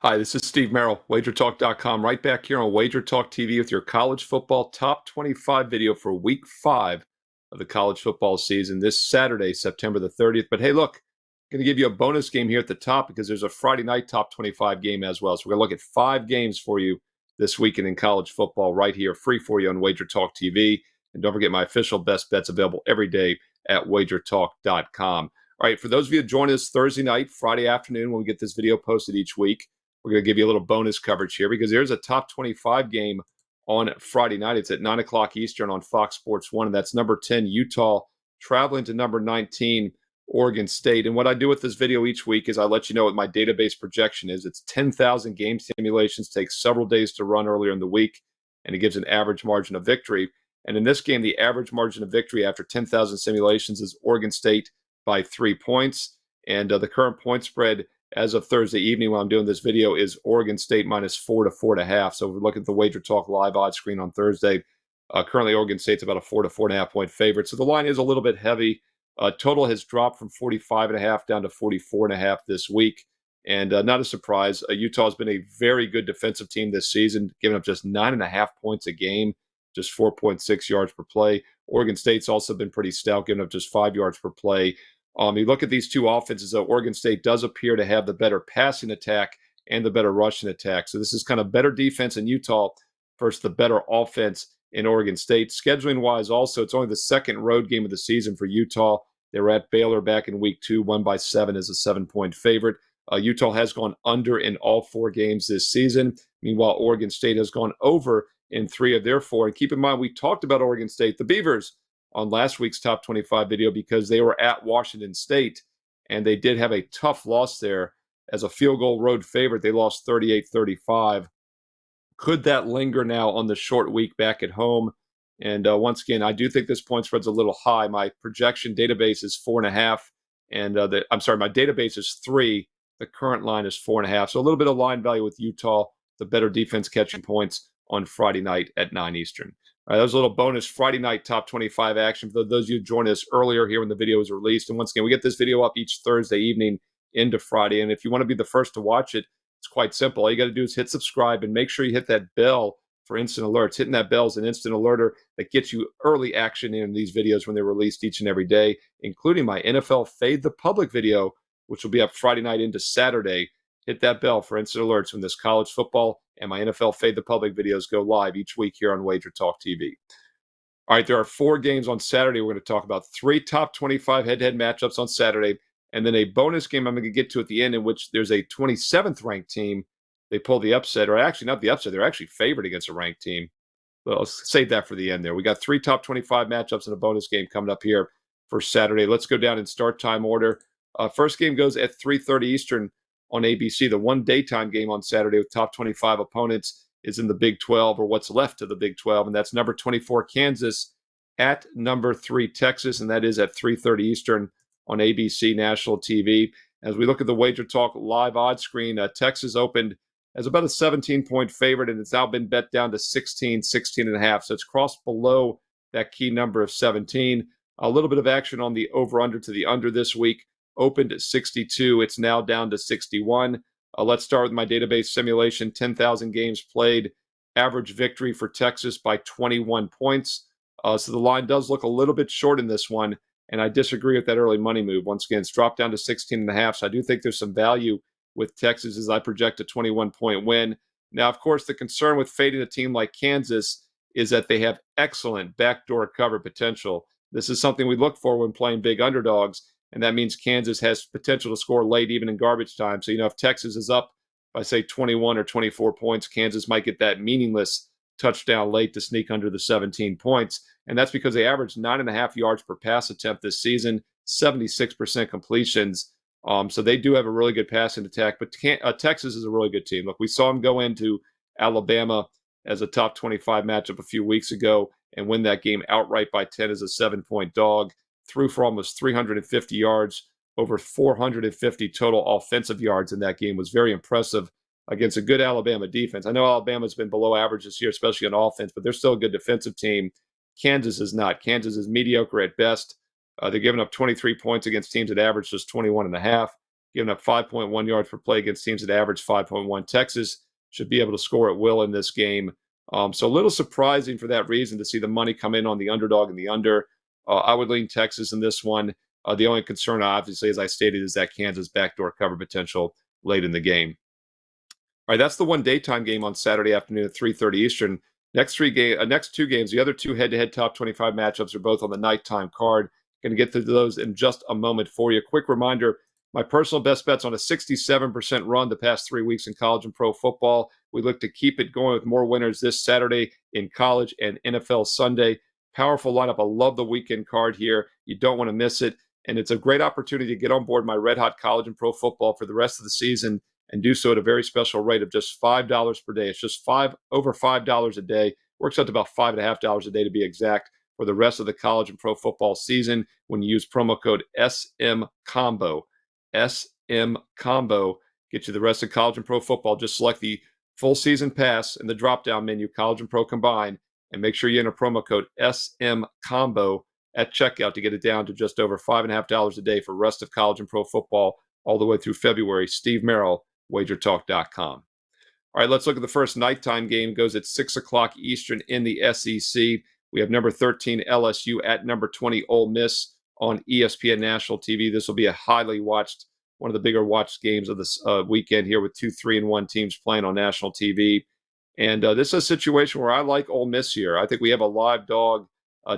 Hi, this is Steve Merril, WagerTalk.com, right back here on WagerTalk TV with your college football top 25 video for week 5 of the college football season this Saturday, September the 30th. But hey, look, I'm going to give you a bonus game here at the top because there's a Friday night top 25 game as well. So we're going to look at 5 games for you this weekend in college football right here, free for you on WagerTalk TV. And don't forget my official best bets available every day at WagerTalk.com. All right, for those of you that join us Thursday night, Friday afternoon, when we get this video posted each week, we're going to give you a little bonus coverage here because there's a top 25 game on Friday night. It's at 9 o'clock Eastern on Fox Sports 1, and that's number 10, Utah, traveling to number 19, Oregon State. And what I do with this video each week is I let you know what my database projection is. It's 10,000 game simulations, takes several days to run earlier in the week, and it gives an average margin of victory. And in this game, the average margin of victory after 10,000 simulations is Oregon State by 3 points. And the current point spread as of Thursday evening while I'm doing this video is Oregon State -4 to 4.5. So if we look at the Wager Talk live odds screen on Thursday, currently Oregon State's about a 4 to 4.5 point favorite. So the line is a little bit heavy. Total has dropped from 45.5 down to 44.5 this week. And not a surprise, Utah has been a very good defensive team this season, giving up just 9.5 points a game, just 4.6 yards per play. Oregon State's also been pretty stout, giving up just 5 yards per play. You look at these two offenses, though, Oregon State does appear to have the better passing attack and the better rushing attack. So this is kind of better defense in Utah versus the better offense in Oregon State. Scheduling-wise also, it's only the second road game of the season for Utah. They were at Baylor back in week 2, won by 7 as a 7-point favorite. Utah has gone under in all 4 games this season. Meanwhile, Oregon State has gone over in 3 of their 4. And keep in mind, we talked about Oregon State, the Beavers, on last week's top 25 video because they were at Washington State and they did have a tough loss there as a field goal road favorite. They lost 38-35. Could that linger now on the short week back at home? And once again, I do think this point spread's a little high. My projection database is 4.5, and my database is 3. The current line is 4.5. So a little bit of line value with Utah, the better defense catching points on Friday night at 9 Eastern. All right, that was a little bonus Friday night top 25 action for those of you who joined us earlier here when the video was released. And once again, we get this video up each Thursday evening into Friday. And if you want to be the first to watch it, it's quite simple. All you got to do is hit subscribe and make sure you hit that bell for instant alerts. Hitting that bell is an instant alerter that gets you early action in these videos when they're released each and every day, including my NFL Fade the Public video, which will be up Friday night into Saturday. Hit that bell for instant alerts when this college football and my NFL Fade the Public videos go live each week here on Wager Talk TV. All right, there are 4 games on Saturday. We're going to talk about 3 top 25 head-to-head matchups on Saturday, and then a bonus game I'm going to get to at the end in which there's a 27th ranked team. They pull the upset, or actually not the upset. They're actually favored against a ranked team. Well, I'll save that for the end there. We got 3 top 25 matchups and a bonus game coming up here for Saturday. Let's go down in start time order. First game goes at 3:30 Eastern on ABC. The one daytime game on Saturday with top 25 opponents is in the Big 12, or what's left of the Big 12, and that's number 24 Kansas at number 3 Texas, and that is at 3:30 Eastern on ABC National TV. As we look at the Wager Talk live odds screen, Texas opened as about a 17-point favorite, and it's now been bet down to 16, 16.5, so it's crossed below that key number of 17. A little bit of action on the over-under to the under this week. Opened at 62. It's now down to 61. Let's start with my database simulation. 10,000 games played. Average victory for Texas by 21 points. So the line does look a little bit short in this one, and I disagree with that early money move. Once again, it's dropped down to 16.5, so I do think there's some value with Texas as I project a 21-point win. Now, of course, the concern with fading a team like Kansas is that they have excellent backdoor cover potential. This is something we look for when playing big underdogs, and that means Kansas has potential to score late, even in garbage time. So, if Texas is up by, say, 21 or 24 points, Kansas might get that meaningless touchdown late to sneak under the 17 points. And that's because they averaged 9.5 yards per pass attempt this season, 76% completions. So they do have a really good passing attack. But Texas is a really good team. Look, we saw them go into Alabama as a top 25 matchup a few weeks ago and win that game outright by 10 as a 7-point dog. Threw for almost 350 yards, over 450 total offensive yards in that game. Was very impressive against a good Alabama defense. I know Alabama's been below average this year, especially on offense, but they're still a good defensive team. Kansas is not. Kansas is mediocre at best. They're giving up 23 points against teams that average just 21.5. giving up 5.1 yards per play against teams that average 5.1. Texas should be able to score at will in this game. So a little surprising for that reason to see the money come in on the underdog and the under. I would lean Texas in this one. The only concern, obviously, as I stated, is that Kansas backdoor cover potential late in the game. All right, that's the one daytime game on Saturday afternoon at 3:30 Eastern. Next two games, the other two head-to-head top 25 matchups are both on the nighttime card. Going to get to those in just a moment for you. Quick reminder, my personal best bet's on a 67% run the past 3 weeks in college and pro football. We look to keep it going with more winners this Saturday in college and NFL Sunday. Powerful lineup. I love the weekend card here. You don't want to miss it. And it's a great opportunity to get on board my red hot college and pro football for the rest of the season and do so at a very special rate of just $5 per day. It's just over $5 a day. Works out to about $5.50 a day to be exact for the rest of the college and pro football season when you use promo code SMCombo. SMCombo get you the rest of college and pro football. Just select the full season pass in the drop-down menu, college and pro combined, and make sure you enter promo code SMCombo at checkout to get it down to just over $5.50 a day for rest of college and pro football all the way through February. Steve Merril, WagerTalk.com. All right, let's look at the first nighttime game. It goes at 6 o'clock Eastern in the SEC. We have number 13 LSU at number 20 Ole Miss on ESPN National TV. This will be a highly watched, one of the bigger watched games of this weekend here with 2 3-1 teams playing on national TV. And this is a situation where I like Ole Miss here. I think we have a live dog,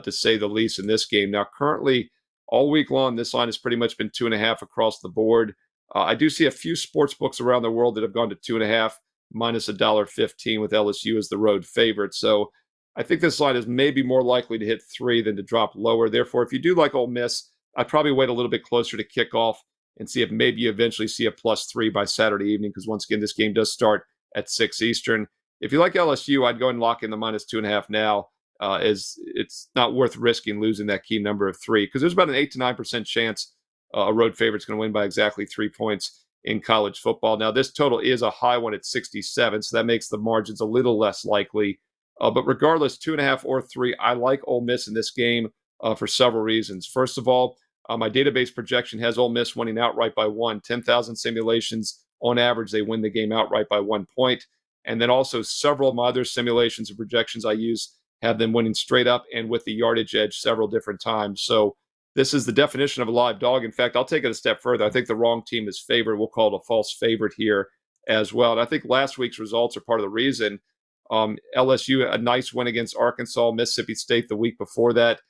to say the least, in this game. Now, currently, all week long, this line has pretty much been 2.5 across the board. I do see a few sports books around the world that have gone to 2.5 minus $1.15 with LSU as the road favorite. So I think this line is maybe more likely to hit 3 than to drop lower. Therefore, if you do like Ole Miss, I'd probably wait a little bit closer to kickoff and see if maybe you eventually see a +3 by Saturday evening, because once again, this game does start at 6 Eastern. If you like LSU, I'd go and lock in the -2.5 now, as it's not worth risking losing that key number of 3, because there's about an 8 to 9% chance a road favorite's going to win by exactly 3 points in college football. Now, this total is a high one at 67, so that makes the margins a little less likely. But regardless, 2.5 or 3, I like Ole Miss in this game for several reasons. First of all, my database projection has Ole Miss winning outright by 1. 10,000 simulations, on average, they win the game outright by 1 point. And then also several of my other simulations and projections I use have them winning straight up and with the yardage edge several different times. So this is the definition of a live dog. In fact, I'll take it a step further. I think the wrong team is favored. We'll call it a false favorite here as well. And I think last week's results are part of the reason. LSU, a nice win against Arkansas, Mississippi State the week before that.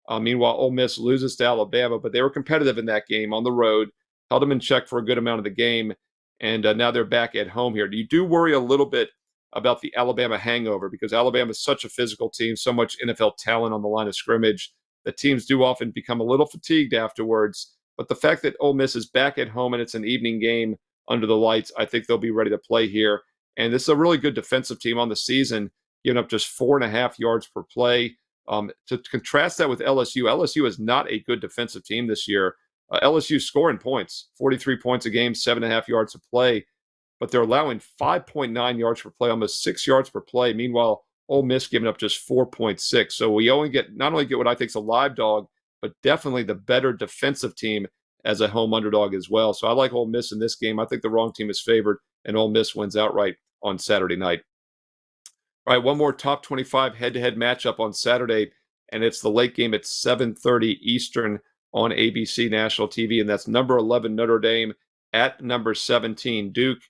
Meanwhile, Ole Miss loses to Alabama, but they were competitive in that game on the road, held them in check for a good amount of the game, and now they're back at home here. You do worry a little bit about the Alabama hangover, because Alabama is such a physical team, so much NFL talent on the line of scrimmage, that teams do often become a little fatigued afterwards. But the fact that Ole Miss is back at home and it's an evening game under the lights, I think they'll be ready to play here. And this is a really good defensive team on the season, giving up just 4.5 yards per play. To contrast that with LSU, LSU is not a good defensive team this year. LSU scoring points, 43 points a game, 7.5 yards to play, but they're allowing 5.9 yards per play, almost 6 yards per play. Meanwhile, Ole Miss giving up just 4.6. So we not only get what I think is a live dog, but definitely the better defensive team as a home underdog as well. So I like Ole Miss in this game. I think the wrong team is favored, and Ole Miss wins outright on Saturday night. All right, one more top 25 head-to-head matchup on Saturday, and it's the late game at 7:30 Eastern on ABC National TV, and that's number 11 Notre Dame at number 17 Duke.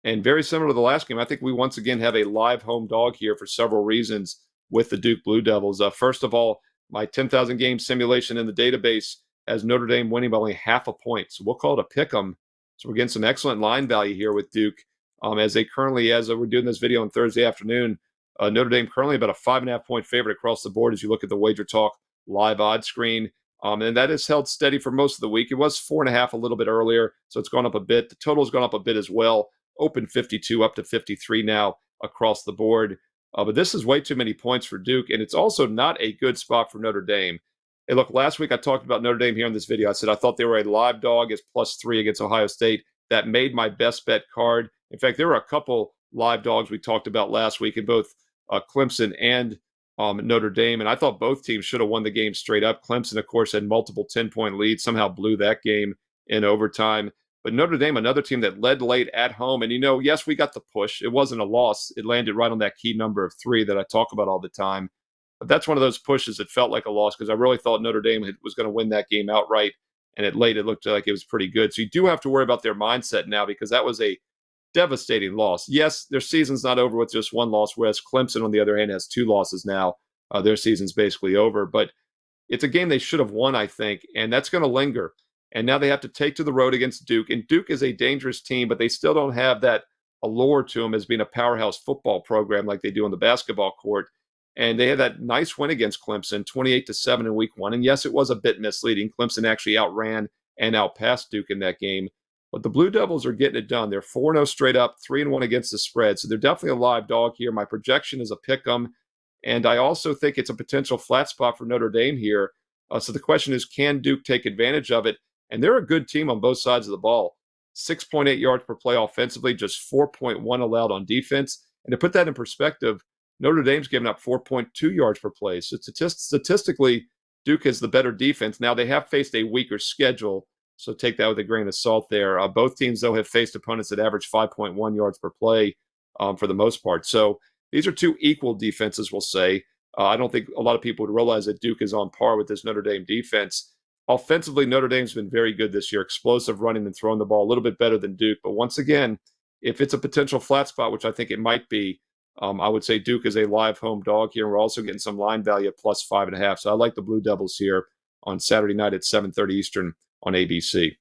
And very similar to the last game, I think we once again have a live home dog here for several reasons with the Duke Blue Devils. First of all, my 10,000 game simulation in the database has Notre Dame winning by only 0.5 point. So we'll call it a pick 'em. So we're getting some excellent line value here with Duke, as we're doing this video on Thursday afternoon. Notre Dame currently about a 5.5 point favorite across the board as you look at the WagerTalk live odds screen. And that has held steady for most of the week. It was 4.5 a little bit earlier, so it's gone up a bit. The total has gone up a bit as well. Open 52 up to 53 now across the board. But this is way too many points for Duke, and it's also not a good spot for Notre Dame. Hey, look, last week I talked about Notre Dame here in this video. I said I thought they were a live dog as +3 against Ohio State. That made my best bet card. In fact, there were a couple live dogs we talked about last week in both Clemson and Notre Dame, and I thought both teams should have won the game straight up. Clemson, of course, had multiple 10-point leads, somehow blew that game in overtime. But Notre Dame, another team that led late at home. And, yes, we got the push. It wasn't a loss. It landed right on that key number of 3 that I talk about all the time. But that's one of those pushes that felt like a loss because I really thought Notre Dame was going to win that game outright. And it looked like it was pretty good. So you do have to worry about their mindset now because that was a devastating loss. Yes, their season's not over with just one loss, whereas Clemson, on the other hand, has 2 losses now. Their season's basically over. But it's a game they should have won, I think, and that's going to linger. And now they have to take to the road against Duke. And Duke is a dangerous team, but they still don't have that allure to them as being a powerhouse football program like they do on the basketball court. And they had that nice win against Clemson, 28-7 in week 1. And yes, it was a bit misleading. Clemson actually outran and outpassed Duke in that game. But the Blue Devils are getting it done. They're 4-0 straight up, 3-1 against the spread. So they're definitely a live dog here. My projection is a pick 'em. And I also think it's a potential flat spot for Notre Dame here. So the question is, can Duke take advantage of it? And they're a good team on both sides of the ball. 6.8 yards per play offensively, just 4.1 allowed on defense. And to put that in perspective, Notre Dame's given up 4.2 yards per play. So statistically, Duke has the better defense. Now, they have faced a weaker schedule, so take that with a grain of salt there. Both teams, though, have faced opponents that average 5.1 yards per play for the most part. So these are 2 equal defenses, we'll say. I don't think a lot of people would realize that Duke is on par with this Notre Dame defense. Offensively, Notre Dame's been very good this year, explosive running and throwing the ball, a little bit better than Duke. But once again, if it's a potential flat spot, which I think it might be, I would say Duke is a live home dog here. We're also getting some line value at plus 5.5. So I like the Blue Devils here on Saturday night at 7:30 Eastern on ABC.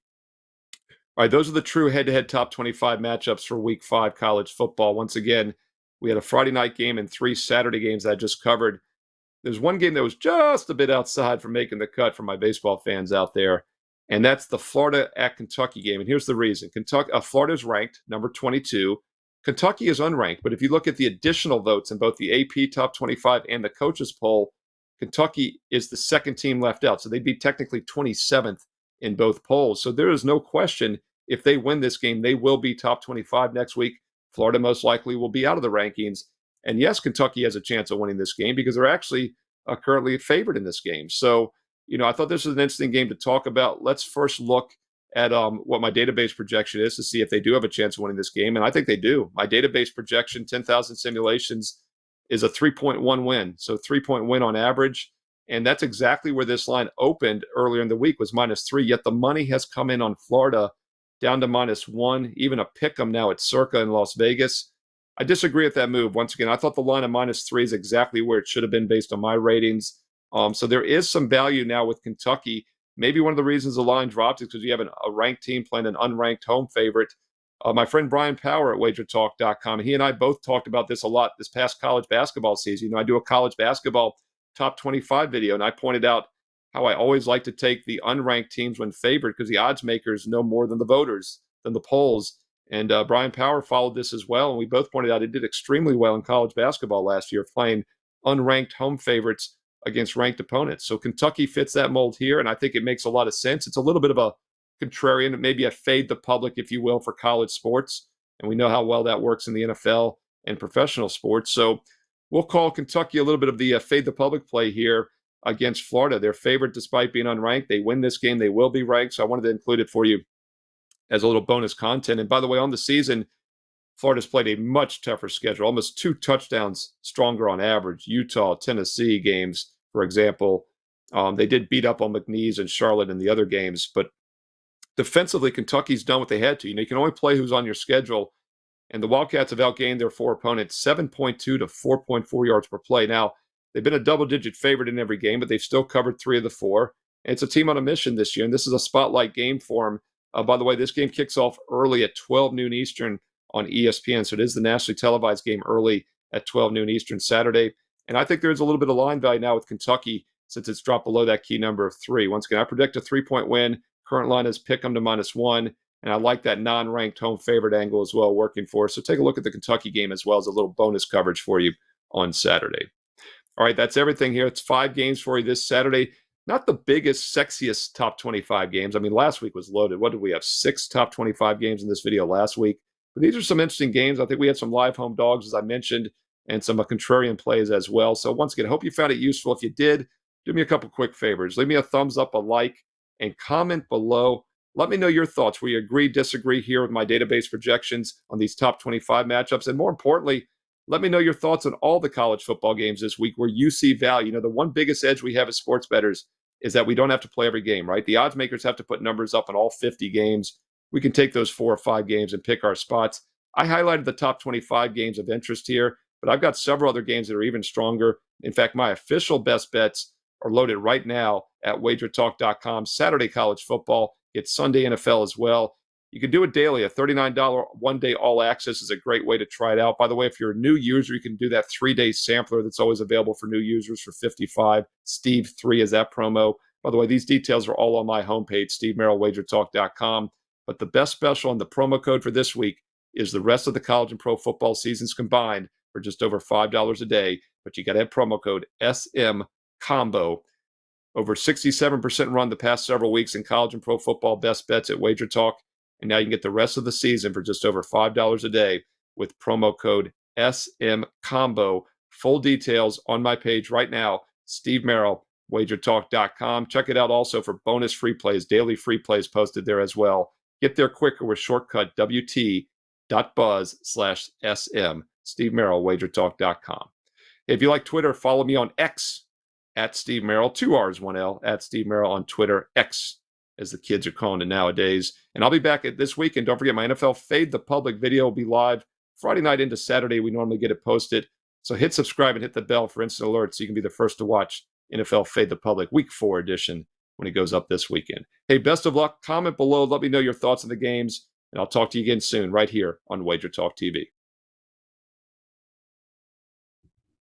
All right, those are the true head-to-head top 25 matchups for Week 5 college football. Once again, we had a Friday night game and 3 Saturday games that I just covered. There's one game that was just a bit outside from making the cut for my baseball fans out there, and that's the Florida at Kentucky game. And here's the reason. Florida is ranked number 22. Kentucky is unranked, but if you look at the additional votes in both the AP top 25 and the coaches poll, Kentucky is the second team left out. So they'd be technically 27th in both polls. So there is no question if they win this game, they will be top 25 next week. Florida most likely will be out of the rankings. And yes, Kentucky has a chance of winning this game because they're actually currently favored in this game. So, I thought this was an interesting game to talk about. Let's first look at what my database projection is to see if they do have a chance of winning this game. And I think they do. My database projection, 10,000 simulations, is a 3.1 win. So 3-point win on average. And that's exactly where this line opened earlier in the week, was -3. Yet the money has come in on Florida down to -1, even a pick 'em now at Circa in Las Vegas. I disagree with that move. Once again, I thought the line of -3 is exactly where it should have been based on my ratings. So there is some value now with Kentucky. Maybe one of the reasons the line dropped is because you have a ranked team playing an unranked home favorite. My friend Brian Power at WagerTalk.com, he and I both talked about this a lot this past college basketball season. I do a college basketball top 25 video, and I pointed out how I always like to take the unranked teams when favored because the odds makers know more than the voters, than the polls. And Brian Power followed this as well, and we both pointed out it did extremely well in college basketball last year, playing unranked home favorites against ranked opponents. So Kentucky fits that mold here, and I think it makes a lot of sense. It's a little bit of a contrarian, maybe a fade the public, if you will, for college sports. And we know how well that works in the NFL and professional sports. So we'll call Kentucky a little bit of the fade the public play here against Florida. They're favored despite being unranked. They win this game, they will be ranked. So I wanted to include it for you as a little bonus content. And by the way, on the season, Florida's played a much tougher schedule, almost 2 touchdowns stronger on average. Utah, Tennessee games, for example. They did beat up on McNeese and Charlotte in the other games, but defensively, Kentucky's done what they had to. You can only play who's on your schedule, and the Wildcats have outgained their 4 opponents 7.2 to 4.4 yards per play. Now, they've been a double-digit favorite in every game, but they've still covered 3 of the 4. And it's a team on a mission this year, and this is a spotlight game for them. By the way, this game kicks off early at 12 noon Eastern on ESPN, so it is the nationally televised game early at 12 noon Eastern Saturday. And I think there's a little bit of line value now with Kentucky since it's dropped below that key number of 3. Once again, I predict a 3-point win. Current line is pick 'em to -1, and I like that non-ranked home favorite angle as well working for us. So take a look at the Kentucky game as well as a little bonus coverage for you on Saturday. All right, that's everything here. It's 5 games for you this Saturday. Not the biggest, sexiest top 25 games. I mean, last week was loaded. What did we have? 6 top 25 games in this video last week. But these are some interesting games. I think we had some live home dogs, as I mentioned, and some contrarian plays as well. So once again, I hope you found it useful. If you did, do me a couple quick favors. Leave me a thumbs up, a like, and comment below. Let me know your thoughts. Will you agree, disagree here with my database projections on these top 25 matchups? And more importantly, let me know your thoughts on all the college football games this week where you see value. You know, the one biggest edge we have as sports bettors is that we don't have to play every game, right? The odds makers have to put numbers up on all 50 games. We can take those 4 or 5 games and pick our spots. I highlighted the top 25 games of interest here, but I've got several other games that are even stronger. In fact, my official best bets are loaded right now at WagerTalk.com. Saturday college football. It's Sunday NFL as well. You can do it daily. A $39 one-day all-access is a great way to try it out. By the way, if you're a new user, you can do that 3-day sampler that's always available for new users for $55. Steve3 is that promo. By the way, these details are all on my homepage, SteveMerril.WagerTalk.com. But the best special and the promo code for this week is the rest of the college and pro football seasons combined for just over $5 a day. But you got to have promo code SMCombo. Over 67% run the past several weeks in college and pro football best bets at WagerTalk. And now you can get the rest of the season for just over $5 a day with promo code SMCombo. Full details on my page right now, Steve Merril, WagerTalk.com. Check it out also for bonus free plays, daily free plays posted there as well. Get there quicker with shortcut WT.buzz/SM. Steve Merril, WagerTalk.com. If you like Twitter, follow me on X at Steve Merril, 2 R's, 1 L, at Steve Merril on Twitter, X, as the kids are calling it nowadays. And I'll be back this week. And don't forget, my NFL Fade the Public video will be live Friday night into Saturday. We normally get it posted. So hit subscribe and hit the bell for instant alerts so you can be the first to watch NFL Fade the Public Week 4 edition when it goes up this weekend. Hey, best of luck. Comment below. Let me know your thoughts on the games. And I'll talk to you again soon right here on Wager Talk TV.